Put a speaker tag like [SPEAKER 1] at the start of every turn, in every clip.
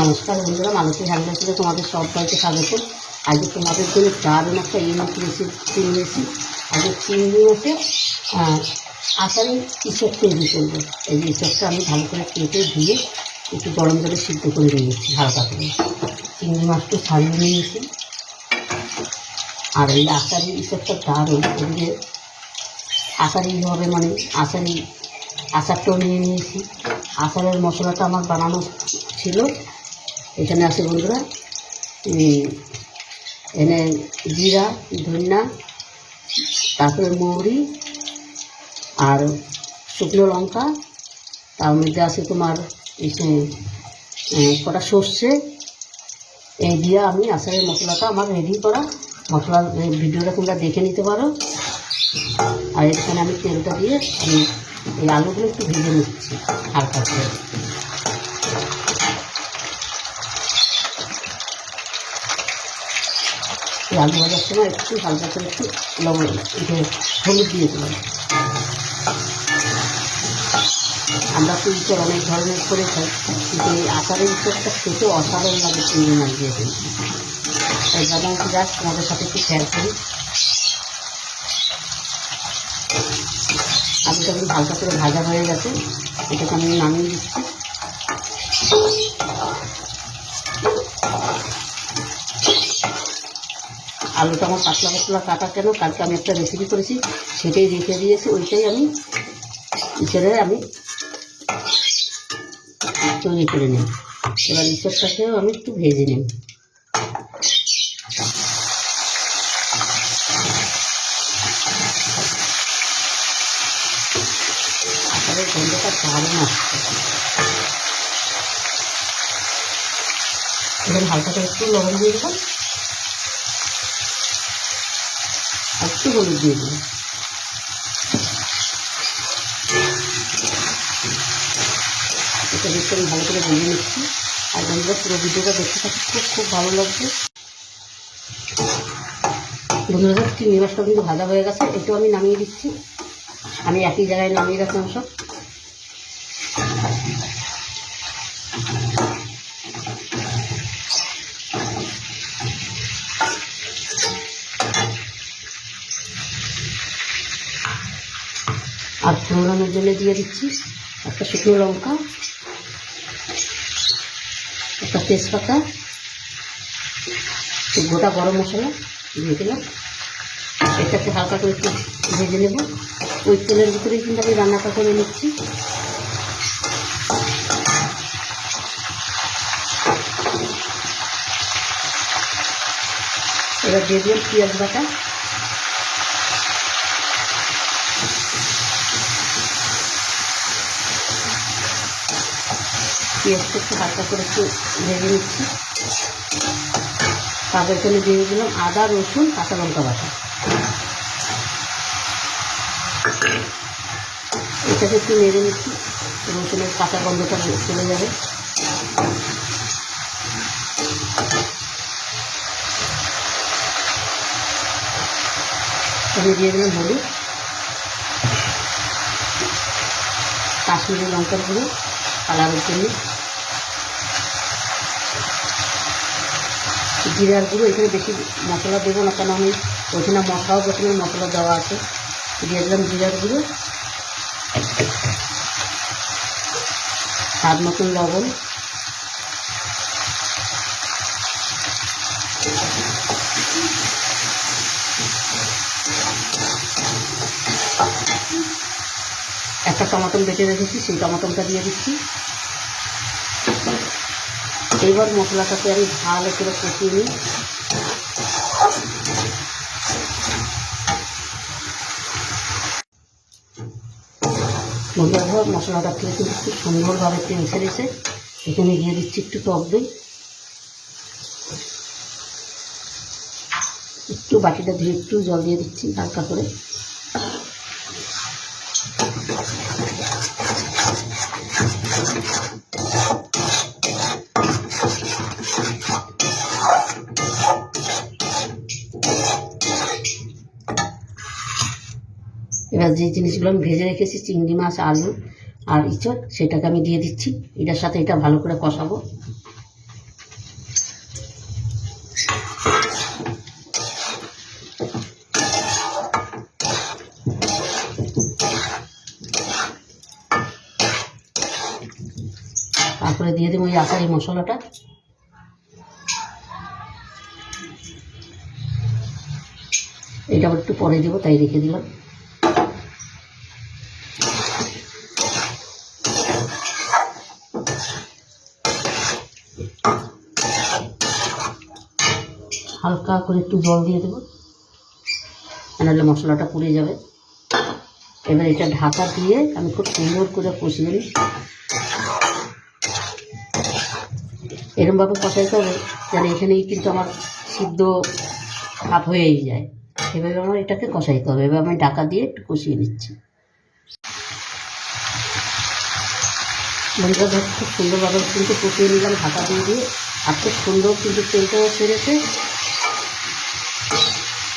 [SPEAKER 1] নমস্কার বন্ধুরা, মালতী রান্না থেকে তোমাদের সবাইকে স্বাগত। আজকে তোমাদের জন্য দারুণ একটা ইউনিক রেসিপি নিয়েছি। আজকে চিংড়ি মাছের আচারের ইঁচড় তৈরি করবো। এই যে ইঁচড়টা আমি ভালো করে কেটে ধুয়ে একটু গরম জলে সিদ্ধ করে নিয়েছি হালকা করে। চিংড়ি মাছটা ছাড়িয়ে নিয়েছি। আর এই আচারের ইঁচড়টা দারুণ, এদিকে আচারই হবে মানে আচারটাও নিয়ে নিয়েছি। আচারের মশলাটা আমার বানানো ছিল। এখানে আছে বন্ধুরা, এনে জিরা, ধনিয়া, তারপরে মৌরি আর শুকনো লঙ্কা, তার মধ্যে আছে তোমার কটা সর্ষে। এই দিয়ে আমি আচারের মশলাটা আমার রেডি করা মশলার ভিডিওটা তোমরা দেখে নিতে পারো। আর এখানে আমি তেলটা দিয়ে আমি এই আলুগুলো একটু ভেজে নিচ্ছি হালকা করে। এই আলু ভাজার সময় একটু হালকা করে একটু লবণ হলুদ দিয়ে দিলাম। আমরা তো ইঁচড় অনেক ধরনের করে খাই, কিন্তু এই আচারের ইঁচড়টা খেতে অসাধারণ লাগে চিংড়ি মাছ দিয়ে দিই। তাই ভাবলাম কি যাক তোমাদের সাথে একটু শেয়ার করি। আলুটা কিন্তু হালকা করে ভাজা হয়ে গেছে, এটাকে আমি নামিয়ে দিচ্ছি। আলুটা আমার পাতলা পাতলা কাটা কেন, কালকে আমি একটা রেসিপি করেছি সেটাই রেখে দিয়েছি, ওইটাই আমি ইঁচড়ে আমি তৈরি করে নিই। এবার ইঁচড়টাকেও আমি একটু ভেজে নিই। আচারের গন্ধটা দারুণ আসছে। এখানে হালকা করে একটু লবণ দিয়ে দিলাম, আর একটু হলুদ দিয়ে দিলাম। এটা দেখতে আমি ভালো করে ভেজে নিচ্ছি। আর বন্ধুরা পুরো ভিডিওটা দেখতে থাকি, খুব ভালো লাগবে। বন্ধুরা চিংড়ি মাছটা কিন্তু ভাজা হয়ে গেছে, এটাও আমি নামিয়ে দিচ্ছি। আমি একই জায়গায় নামিয়ে রাখলাম সব। আর ফোড়নের জন্য দিয়ে দিচ্ছি একটা শুকনো লঙ্কা, একটা তেজপাতা, গোটা গরম মশলা দিয়ে দিলাম। এটাকে হালকা করে একটু ভেজে নেব। ওই তেলের ভিতরেই কিন্তু আমি রান্নাটা করে নিচ্ছি। এবার দিয়ে দিলাম পেঁয়াজ বাটা, পেঁয়াজটা একটু হালকা করে একটু ভেজে নিচ্ছি। তারপর এখানে দিয়ে দিলাম আদা, রসুন, কাঁচা লঙ্কা বাটা। এটাকে একটু নেড়ে নিচ্ছি, রসুনের কাঁচা গন্ধটা চলে যাবে। এখানে দিয়ে দিলাম হলুদ, কাশ্মীরি লঙ্কার গুঁড়ো কালারের জন্য, জিরার গুঁড়ো। এখানে বেশি মশলা দেবো না, কেন আমি ওইখানে মশলাও প্রথমে মশলা দেওয়া আছে। দিয়ে দিলাম জিরার গুঁড়ো, স্বাদ মতন লবণ, একটা টমাটো বেটে রেখেছি, সেই টমাটোটা দিয়ে দিচ্ছি। এবার মশলাটাকে আমি ভালো করে কষিয়ে নিই। বন্ধুরা মশলাটা থেকে কিন্তু খুব সুন্দরভাবে তেল ছেড়েছে। এখানে দিয়ে দিচ্ছি একটু টক দই, একটু বাটিটা ধুয়ে একটু জল দিয়ে দিচ্ছি হালকা করে। এবার যে জিনিসগুলো আমি ভেজে রেখেছি, চিংড়ি মাছ, আলু আর ইঁচড়, সেটাকে আমি দিয়ে দিচ্ছি। এটার সাথে এটা ভালো করে কষাবো। তারপরে দিয়ে দেবো ওই আচারি মশলাটা। এটা আবার একটু পরে দেবো, তাই রেখে দিলাম। হালকা করে একটু জল দিয়ে দেবো, নাহলে মশলাটা পুড়ে যাবে। এবার এটা ঢাকা দিয়ে আমি খুব সুন্দর করে কষিয়ে নিই। এরকমভাবে কষাইতে হবে যেন এখানেই কিন্তু আমার সিদ্ধ ভাব হয়েই যায়। এভাবে আমার এটাকে কষাইতে হবে। এবার আমি ঢাকা দিয়ে একটু কষিয়ে নিচ্ছি। বন্ধুরা ধর খুব সুন্দরভাবে কিন্তু কষিয়ে নিলাম ঢাকা দিয়ে দিয়ে। আর খুব সুন্দর কিন্তু তেলটাও সেরেছে,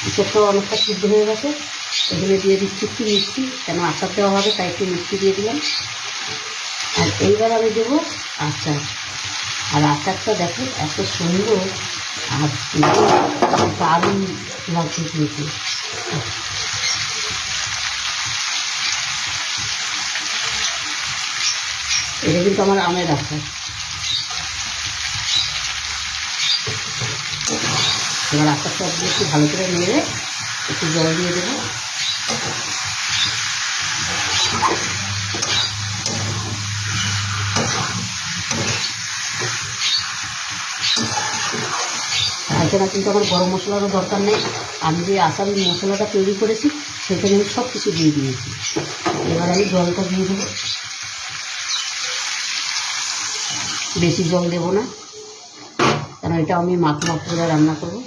[SPEAKER 1] ইঁচড়টাও অনেকটা সিদ্ধ হয়ে গেছে। এখানে দিয়ে দিচ্ছি একটু মিষ্টি, কেন আচার দেওয়া হবে তাই একটু মিষ্টি দিয়ে দিলাম। আর এইবার আমি দেবো আচার। আর আচারটা দেখো এত সুন্দর আর দারুণ লাগছে কিন্তু। এটা কিন্তু আমার আমের আচার। এবার আচারটা একটু ভালো করে নেড়ে একটু জল দিয়ে দেবো। এখানে কিন্তু আমার গরম মশলারও দরকার নেই। আমি যে আচার মশলাটা তৈরি করেছি সেখানে আমি সব কিছু দিয়ে দিয়েছি। এবার আমি জলটা দিয়ে দেবো, বেশি জল দেবো না, কারণ এটা আমি মাখা করে রান্না করবো।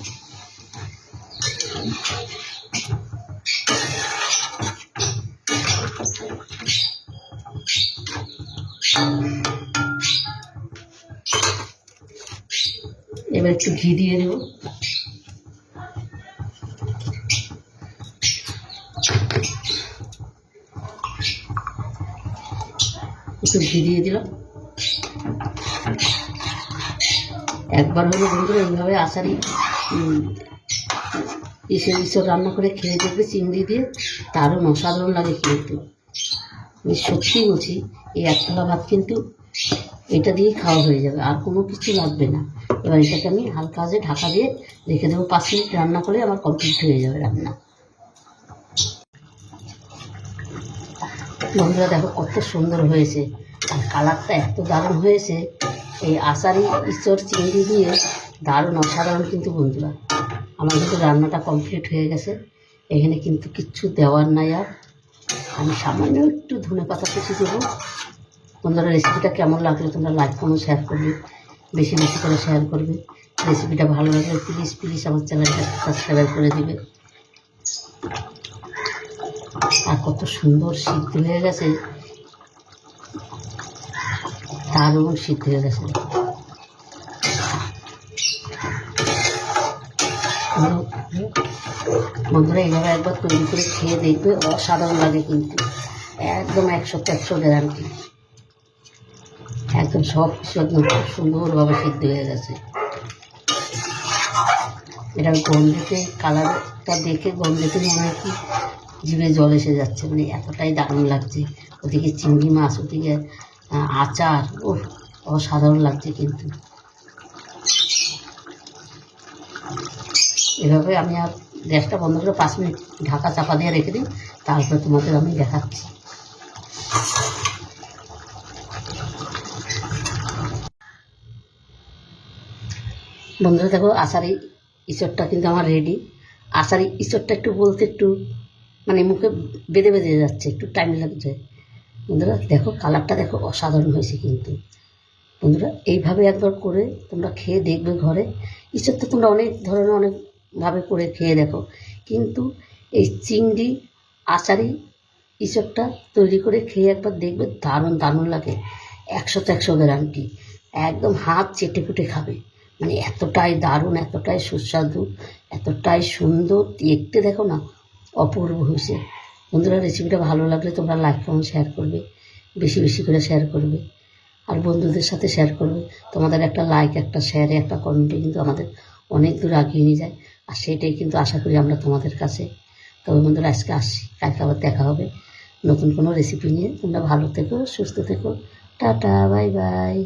[SPEAKER 1] এবার একটু ঘি দিয়ে দেবো। একটু ঘি দিয়ে দিলাম। একবার হলো বন্ধুরা এইভাবে আচারি ইসব রান্না করে খেয়ে দেখবে চিংড়ি দিয়ে, দারুণ অসাধারণ লাগে কিন্তু। আমি সত্যি বলছি, এই এক থালা ভাত কিন্তু এটা দিয়েই খাওয়া হয়ে যাবে, আর কোনো কিছু লাগবে না। এবার এটাকে আমি হালকা আঁচে ঢাকা দিয়ে রেখে দেবো। 5 মিনিট রান্না করে আমার কমপ্লিট হয়ে যাবে রান্না। বন্ধুরা দেখো কত সুন্দর হয়েছে, আর কালারটা এত দারুণ হয়েছে। এই আচারি ইঁচড় চিংড়ি দিয়ে দারুণ অসাধারণ কিন্তু বন্ধুরা। আমার কিন্তু রান্নাটা কমপ্লিট হয়ে গেছে। এখানে কিন্তু কিচ্ছু দেওয়ার নাই। আর আমি সামান্য একটু ধনে পাতা কুচি দেবো। বন্ধুরা রেসিপিটা কেমন লাগলো তোমরা লাইক কমেন্ট শেয়ার করবে, বেশি বেশি করে শেয়ার করবে। রেসিপিটা ভালো লাগলে প্লিজ প্লিজ আমার চ্যানেলটা সাবস্ক্রাইব করে দিবে। আর কত সুন্দর সিদ্ধ হয়ে গেছে, দারুণ সিদ্ধ হয়ে গেছে। বন্ধুরা এইভাবে একবার তৈরি করে খেয়ে দেখবে, অসাধারণ লাগে কিন্তু। একদম 100% গ্যারান্টি। একদম সব কিছু একদম খুব সুন্দরভাবে সিদ্ধ হয়ে গেছে। এটা গন্ধেতে, কালারটা দেখে গন্ধেতে মনে হয় কি জিভে জল এসে যাচ্ছে, মানে এতটাই দারুণ লাগছে। ওদিকে চিংড়ি মাছ, ওদিকে আচার, ও অসাধারণ লাগছে কিন্তু। এভাবে আমি আর গ্যাসটা বন্ধ করে 5 মিনিট ঢাকা চাপা দিয়ে রেখে দিই, তারপরে তোমাদের আমি দেখাচ্ছি। বন্ধুরা দেখো আচারি ইঁচড়টা কিন্তু আমার রেডি। আচারি ইঁচড়টা একটু বলতে একটু মানে মুখে বেঁধে বেঁধে যাচ্ছে, একটু টাইম লাগছে। বন্ধুরা দেখো কালারটা দেখো অসাধারণ হয়েছে কিন্তু। বন্ধুরা এইভাবে একবার করে তোমরা খেয়ে দেখবে ঘরে। ইঁচড় তো তোমরা অনেক ধরনের অনেকভাবে করে খেয়ে দেখো, কিন্তু এই চিংড়ি আচারি ইঁচড়টা তৈরি করে খেয়ে একবার দেখবে, দারুণ দারুণ লাগে। 100% গ্যারান্টি। একদম হাত চেটে পুটে খাবে, মানে এতটাই দারুণ, এতটাই সুস্বাদু, এতটাই সুন্দর দেখতে। দেখো না অপূর্ব হয়েছে। বন্ধুরা রেসিপিটা ভালো লাগলে তোমরা লাইক কমেন্ট শেয়ার করবে, বেশি বেশি করে শেয়ার করবে, আর বন্ধুদের সাথে শেয়ার করবে। তোমাদের একটা লাইক, একটা শেয়ারে, একটা কমেন্টে কিন্তু আমাদের অনেক দূর আগিয়ে নিয়ে যায়। আর সেটাই কিন্তু আশা করি আমরা তোমাদের কাছে। তবে বন্ধুরা আজকে আসছি, কালকে আবার দেখা হবে নতুন কোনো রেসিপি নিয়ে। তোমরা ভালো থেকো, সুস্থ থেকো, টাটা, বাই বাই।